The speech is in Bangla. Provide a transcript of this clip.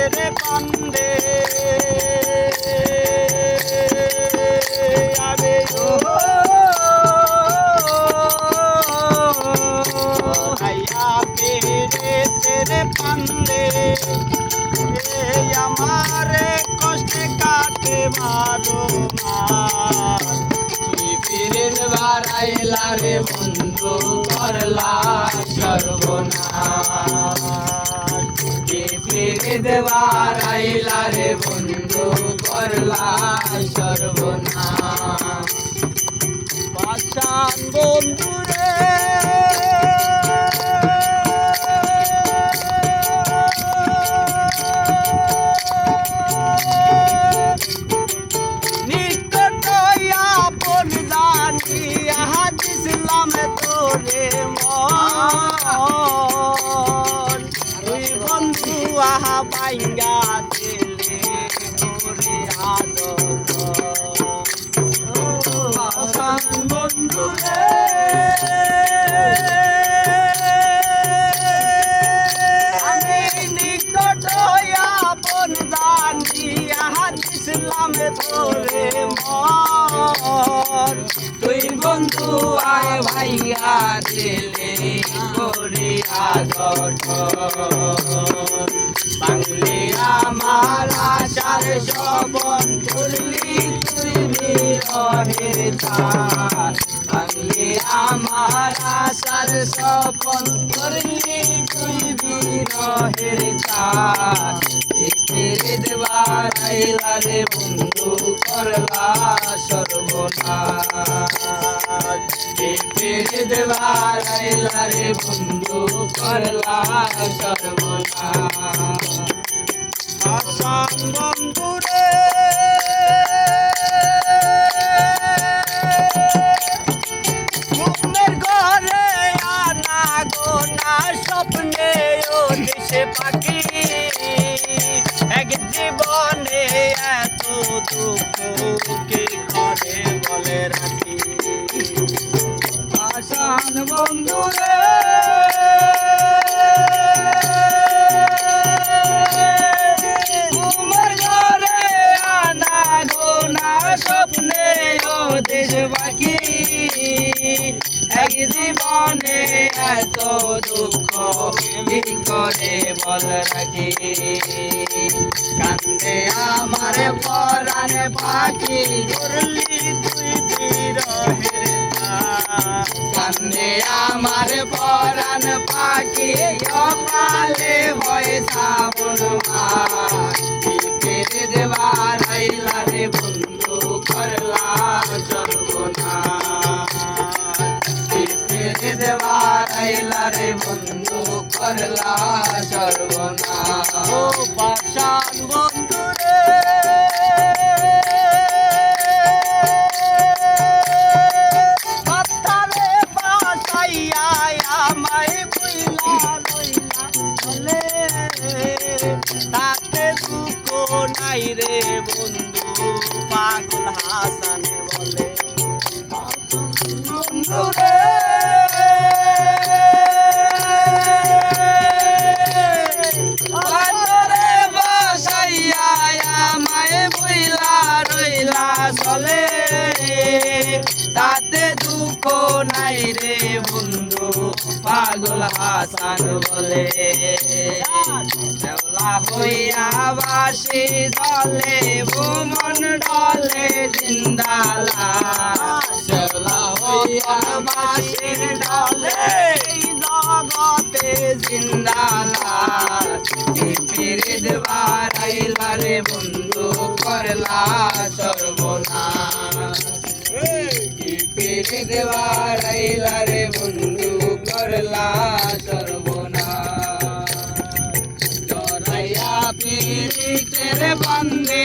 তেরে পান্দে আরে ও আয়া পেরে তেরে পান্দে আমারে কষ্টে কাটে বারো মাস পীরের বারাইলা রে বন্ধু করলা সর্বনাশ পীরের বারাইলা রে বন্ধু করলা সর্বনাশ পাষাণ বন্ধুরে নিকট আপন জানি হাদিস লামে তোরে মন তুই বন্ধু আহা বাইঙ্গা দিলে তোরে আদর বন্ধুরে আমি নিকট আপন জানি হাদিস লামে তোরে মন তুই বন্ধু আয় ভাইয়া দিলে করে আদর বাংলি আমার আশার সবন করলি তুই বিরহের চার বাংলি আমার আশার সবন করলি তুই বিরহের চার তেরে দেবার আইলা রে বন্ধু করলা সর্বনাশ তেরে দেবার আইলা রে বন্ধু করলা সর্বনাশ পাষাণ বন্ধুরে ঘুমের ঘরে আনা গোনা স্বপ্নে ও দেশে পাখি এক জীবনে এত দুঃখ কি করে বলে রাখি পাষাণ বন্ধুরে ঘুমের ঘরে আনা গোনা স্বপ্নে ও দেশ বাকি এক জীবনে এত দুঃখ কি করে বল রাখি কান্দে আমার পরাণ পাখি করলি তুই বিরহের তার কান্দে আমার পরাণ পাখি অকালে হয় শ্রাবণ মাস পেরে দেবার আইলা রে বন্ধু করলা সর্বনাশ পেরে দেবার আইলা রে বন্ধু করলা সর্বনাশ ও পাষাণ বন্ধুরে পাতারে বাসাইয়া আমায় বইলা লইলা বলে তাতে দুঃখ নাই রে বন্ধু পাগল হাসান বলে বন্ধুরে পাতরে বসাইয়া আমায় বইলা রইলা চলে তাতে দুঃখ নাই রে বন্ধু পাগল হাসান বলে দেওলা হইয়া বাসি জলে ভুমন ডলে জিন্দালা দেওলা হইয়া বাসি ডলে জগতে জিন্দালা ফিরে দেবার আইলা রে বন্ধু করলা সর্বনাশ ফিরে দেবার আইলা রে বন্ধু করলা সর্বনাশ জরাইয়া পীড়িতের বন্দে